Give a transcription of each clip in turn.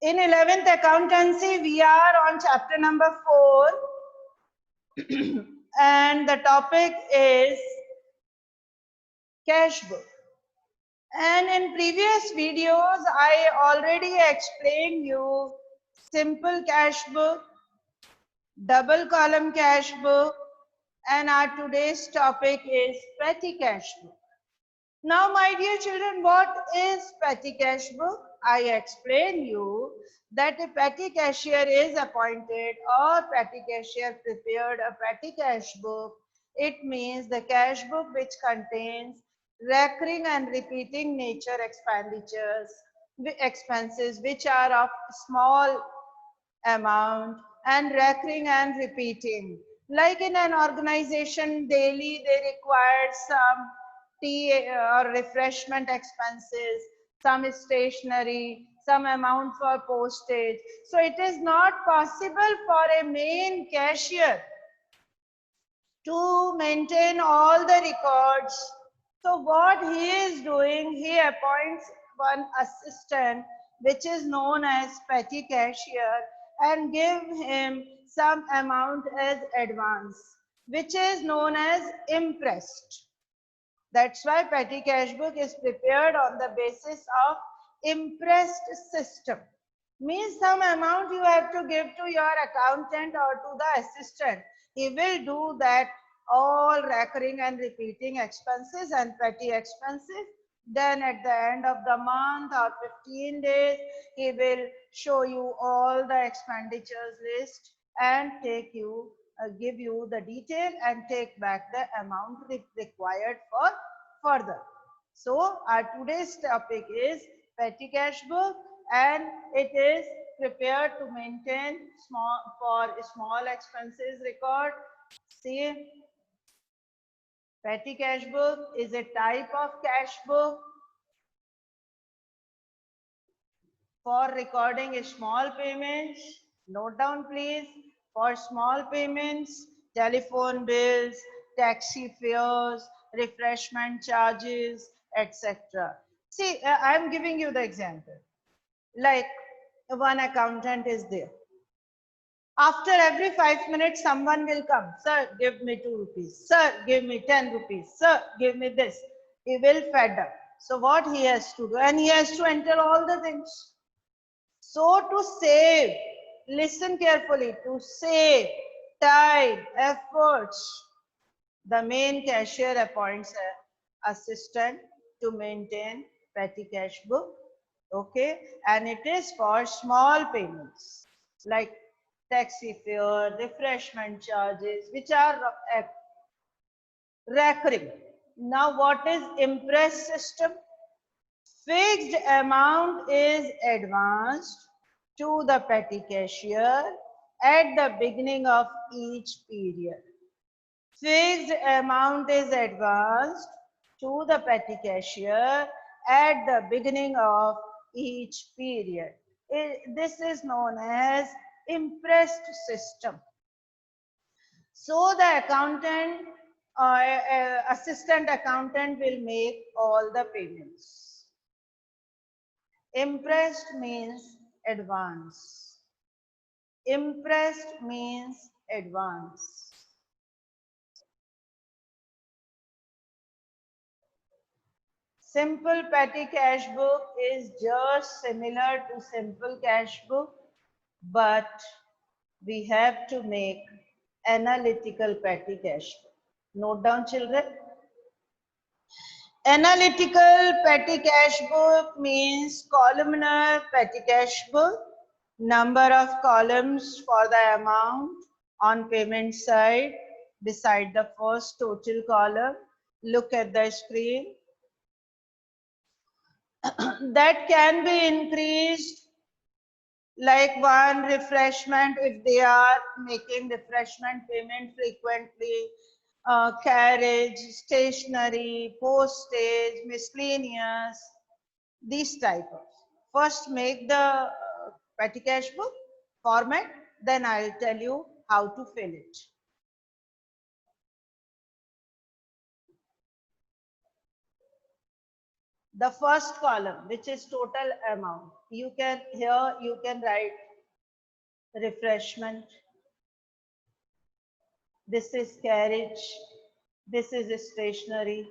In 11th accountancy, we are on chapter number 4 and the topic is cash book. And in previous videos, I already explained you simple cash book, double column cash book, and our today's topic is petty cash book. Now, my dear children, what is petty cash book? I explain you that a petty cashier is appointed or petty cashier prepared a petty cash book. It means the cash book which contains recurring and repeating nature expenses which are of small amount and recurring and repeating. Like in an organization, daily they require some tea or refreshment expenses, some stationery, some amount for postage. So it is not possible for a main cashier to maintain all the records. So what he is doing, he appoints one assistant which is known as petty cashier and give him some amount as advance which is known as imprest. That's why petty cash book is prepared on the basis of imprest system. Means some amount you have to give to your accountant or to the assistant. He will do that all recurring and repeating expenses and petty expenses. Then at the end of the month or 15 days, he will show you all the expenditures list and give you the detail and take back the amount required for further. So our today's topic is petty cash book and it is prepared to maintain small expenses record. See, petty cash book is a type of cash book for recording small payments. Note down please, for small payments, telephone bills, taxi fares, refreshment charges, etc. See, I am giving you the example. Like one accountant is there. After every 5 minutes, someone will come. Sir, give me 2 rupees. Sir, give me 10 rupees. Sir, give me this. He will fed up. So what he has to do? And he has to enter all the things. So to save, listen carefully, to save time, efforts, the main cashier appoints an assistant to maintain petty cash book. Okay, and it is for small payments like taxi fare, refreshment charges, which are recurring. Now, what is impress system? Fixed amount is advanced to the petty cashier at the beginning of each period. Fixed amount is advanced to the petty cashier at the beginning of each period. This is known as imprest system. So the accountant or assistant accountant will make all the payments. Imprest means advance. Imprest means advance. Simple petty cash book is just similar to simple cash book, but we have to make analytical petty cash book. Note down children. Analytical petty cash book means columnar petty cash book, number of columns for the amount on payment side beside the first total column. Look at the screen. That can be increased like one refreshment if they are making refreshment payment frequently, carriage, stationery, postage, miscellaneous, these type of. First make the petty cash book format, then I'll tell you how to fill it. the first column, which is total amount, you can here you can write refreshment. This is carriage. This is stationery.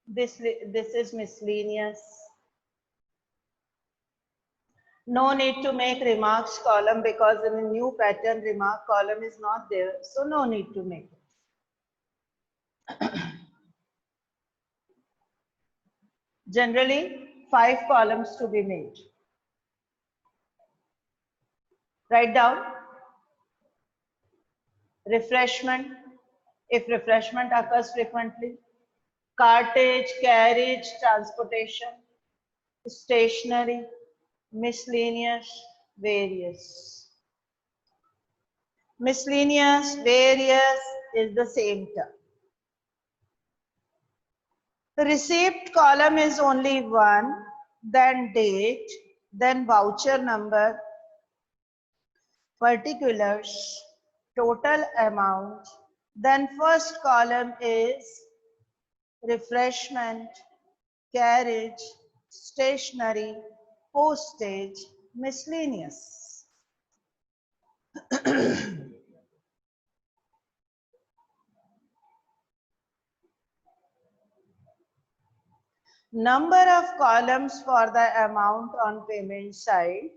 This is miscellaneous. No need to make remarks column because in the new pattern remark column is not there. So no need to make it. Generally, 5 columns to be made. Write down refreshment, if refreshment occurs frequently, cartage, carriage, transportation, stationery, miscellaneous, various. Miscellaneous, various is the same term. The receipt column is only one, then date, then voucher number, particulars, total amount, then first column is refreshment, carriage, stationery, postage, miscellaneous. Number of columns for the amount on payment side.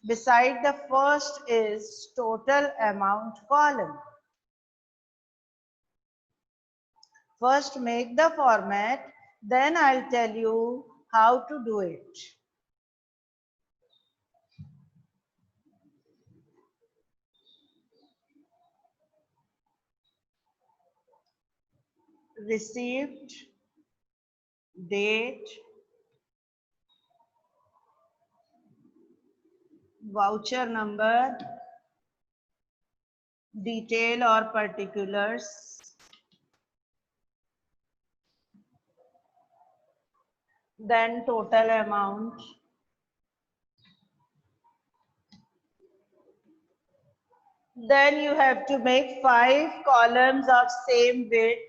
Beside the first is total amount column. First make the format, then I'll tell you how to do it. Received, date, voucher number, detail or particulars, then total amount, then you have to make 5 columns of same width.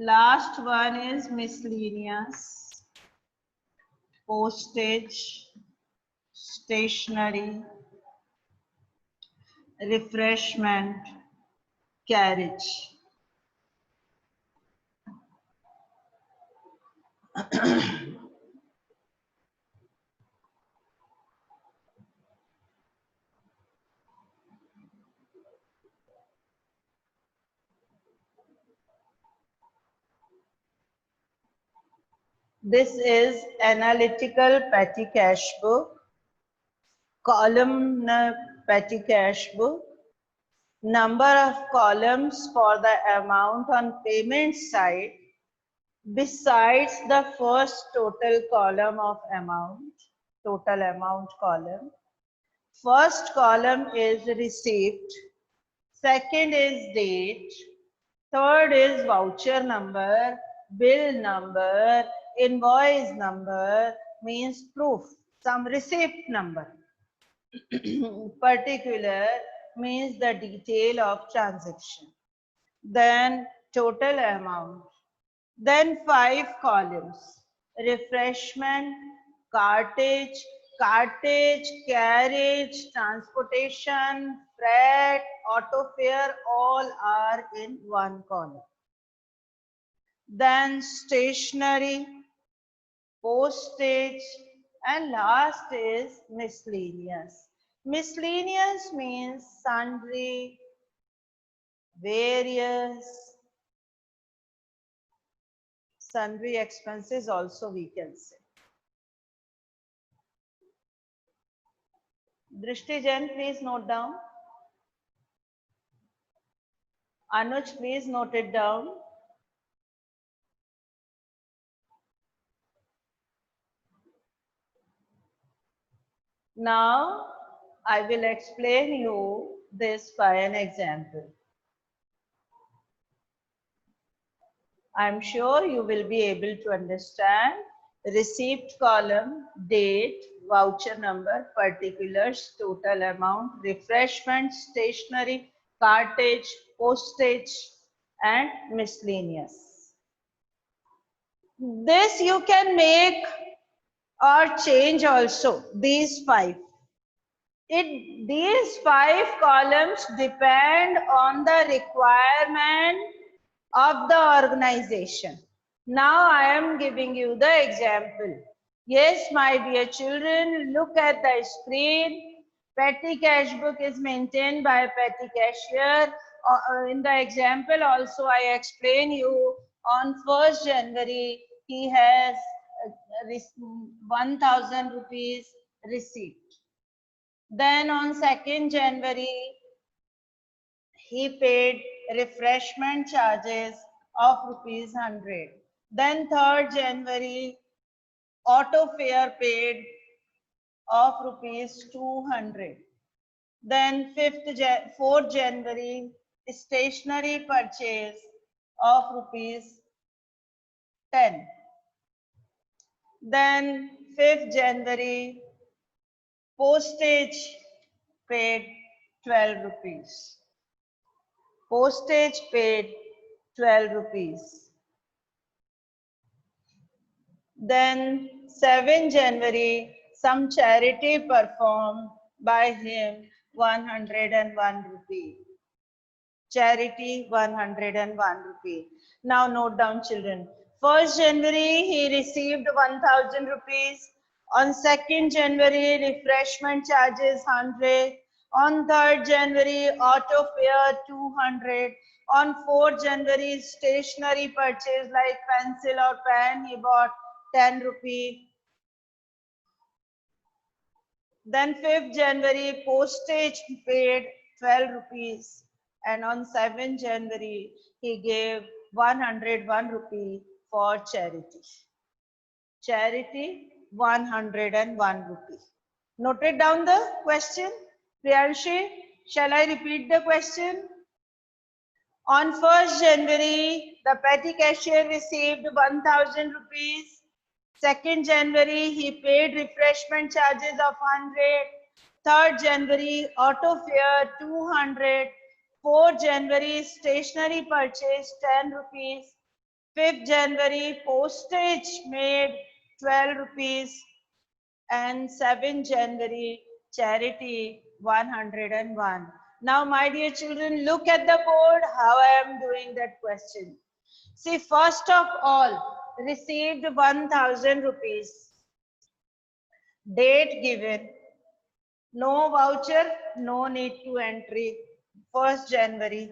Last one is miscellaneous, postage, stationery, refreshment, carriage. This is analytical petty cash book, columnar petty cash book. Number of columns for the amount on payment side besides the first total column of amount, total amount column. First column is receipt, second is date, third is voucher number, bill number, invoice number means proof, some receipt number. Particular means the detail of transaction. Then total amount. Then 5 columns. Refreshment, cartage, carriage, transportation, freight, auto fare, all are in one column. Then stationery, postage, and last is miscellaneous. Miscellaneous means sundry, various, sundry expenses also we can say. Drishti Jain, please note down. Anuj, please note it down. Now, I will explain you this by an example. I'm sure you will be able to understand. Receipt column, date, voucher number, particulars, total amount, refreshment, stationery, cartage, postage, and miscellaneous. This you can make or change also, these five. These five columns depend on the requirement of the organization. Now I am giving you the example. Yes, my dear children, look at the screen. Petty cash book is maintained by a petty cashier. In the example also I explain you on 1st January he has 1000 rupees receipt. Then on 2nd January, he paid refreshment charges of rupees 100. Then 3rd January, auto fare paid of rupees 200. Then 4th January, stationery purchase of rupees 10. Then 5th January, postage paid 12 rupees. Postage paid 12 rupees. Then 7 January, some charity performed by him 101 rupee. Charity 101 rupee. Now note down children. 1st January he received 1000 rupees. On 2nd January refreshment charges 100. On 3rd January auto fare 200. On 4th January stationery purchase like pencil or pen he bought 10 rupee. Then 5th January postage paid 12 rupees. And on 7th January, he gave 101 rupee for charity. Charity 101 rupee. Noted down the question. Priyanshi, shall I repeat the question? On 1st January, the petty cashier received 1000 rupees. 2nd January, he paid refreshment charges of 100. 3rd January, auto fare 200. 4th January, stationery purchase 10 rupees. 5th January, postage made 12 rupees. And 7th January, charity 101. Now, my dear children, look at the board how I am doing that question. See, first of all, received 1000 rupees. Date given. No voucher, no need to entry. 1st January.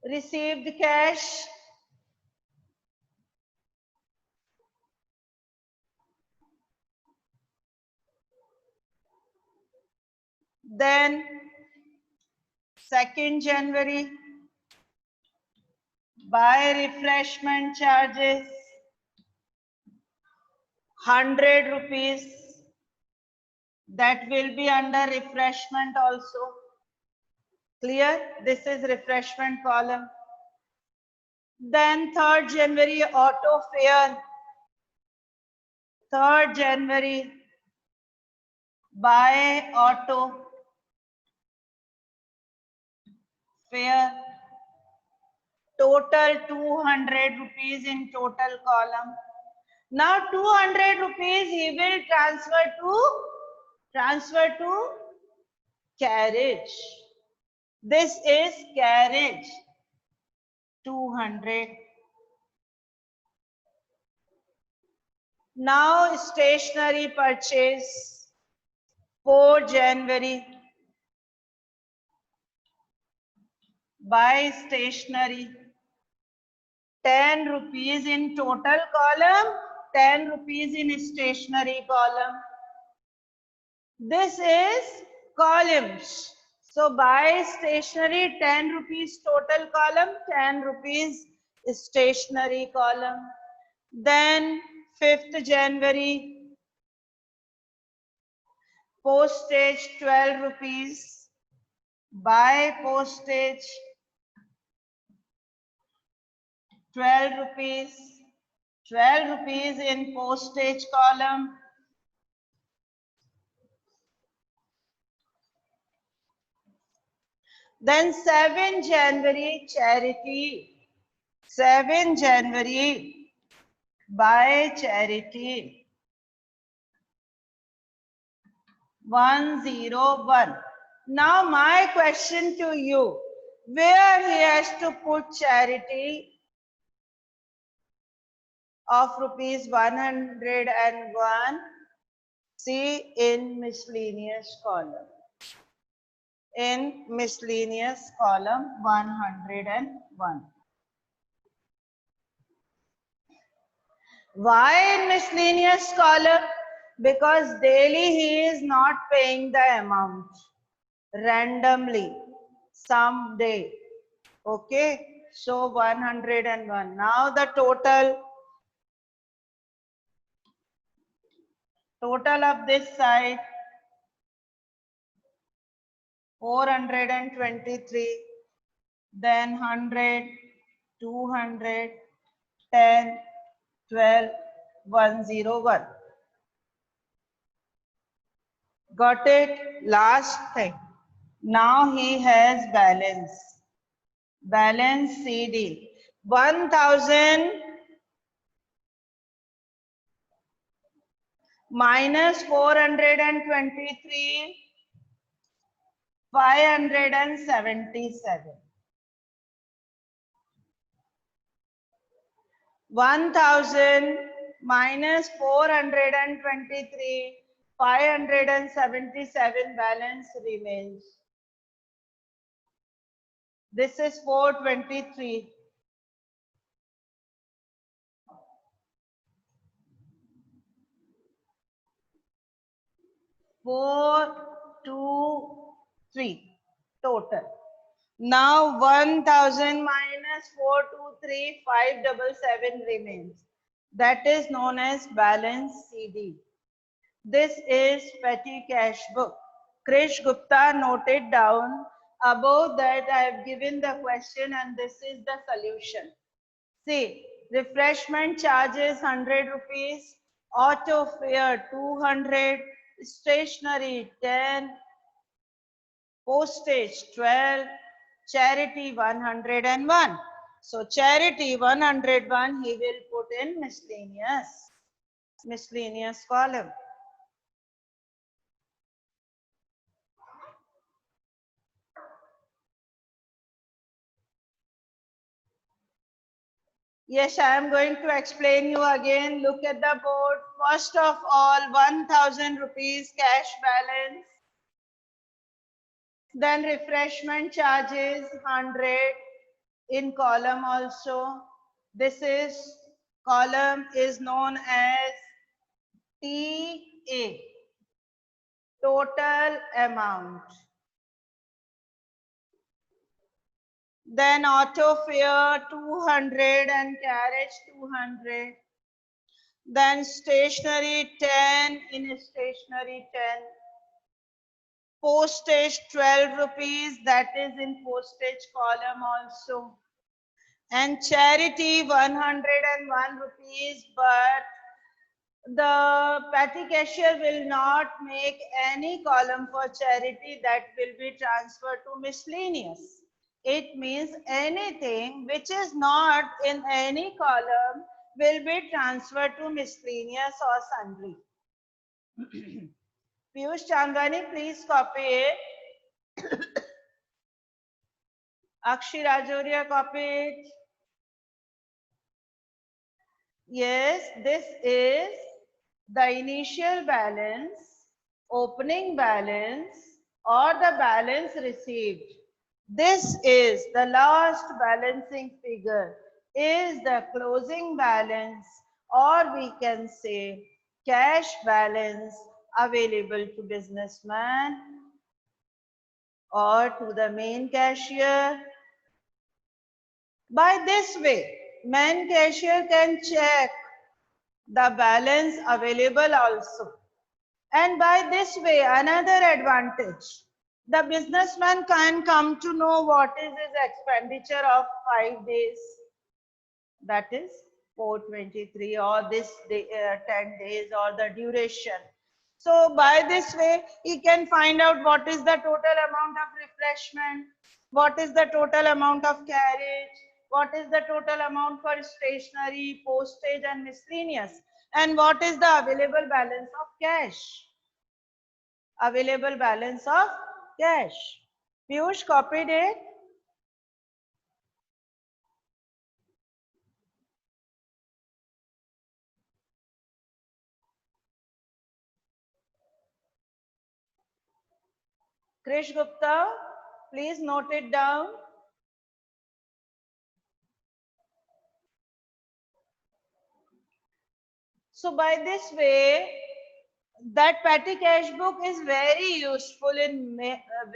Received cash. Then 2nd January. Buy refreshment charges 100 rupees. That will be under refreshment also. Clear? This is refreshment column. Then 3rd January auto fare. 3rd January buy auto fare. Total 200 rupees in total column. Now 200 rupees he will transfer to carriage. This is carriage 200. Now stationery purchase 4 January. Buy stationery 10 rupees in total column, 10 rupees in stationery column. This is columns. So buy stationery 10 rupees total column, 10 rupees stationery column. Then 5th January postage 12 rupees. Buy postage 12 rupees. 12 rupees in postage column. Then 7 January charity. 7 January by charity. 101. Now my question to you, where he has to put charity of rupees 101? See in miscellaneous column. In miscellaneous column 101. Why in miscellaneous column? Because daily he is not paying the amount. Randomly, someday. Okay, so 101. Now the total of this side 423, then 100, 200, 10, 12, 101. Got it? Last thing. Now he has balance. Balance CD. 1000 minus 423, 577. 1000 minus 423, 577 balance remains. This is 423. 423 total. Now 1000 minus 423, 577 remains. That is known as balance CD. This is petty cash book. Krish Gupta noted down. Above that I have given the question and this is the solution. See, refreshment charges 100 rupees, auto fare 200, stationery 10, postage 12, charity 101. So charity 101 he will put in miscellaneous column. Yes, I am going to explain you again. Look at the board. First of all, 1000 rupees cash balance. Then refreshment charges 100 in column also. This is column is known as TA, total amount. Then auto fare 200 and carriage 200. Then stationery 10 in stationery 10. Postage 12 rupees, that is in postage column also. And charity 101 rupees, but the petty cashier will not make any column for charity, that will be transferred to miscellaneous. It means anything which is not in any column will be transferred to miscellaneous or sundry. Piyush Chandwani, please copy it. Akshi Rajoria, copy it. Yes, this is the initial balance, opening balance, or the balance received. This is the last balancing figure, is the closing balance, or we can say cash balance available to businessman or to the main cashier. By this way, main cashier can check the balance available also. And by this way, another advantage, the businessman can come to know what is his expenditure of 5 days. That is 423 or this day, 10 days or the duration. So by this way, he can find out what is the total amount of refreshment, what is the total amount of carriage, what is the total amount for stationery, postage and miscellaneous, and what is the available balance of cash. Available balance of cash. Piyush copied it. Krish Gupta, please note it down. So by this way, that petty cash book is very useful in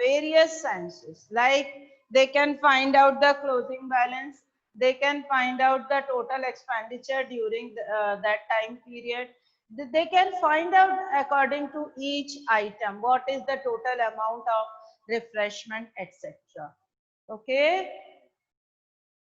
various senses. Like they can find out the closing balance, they can find out the total expenditure during that time period. They can find out according to each item what is the total amount of refreshment, etc. Okay.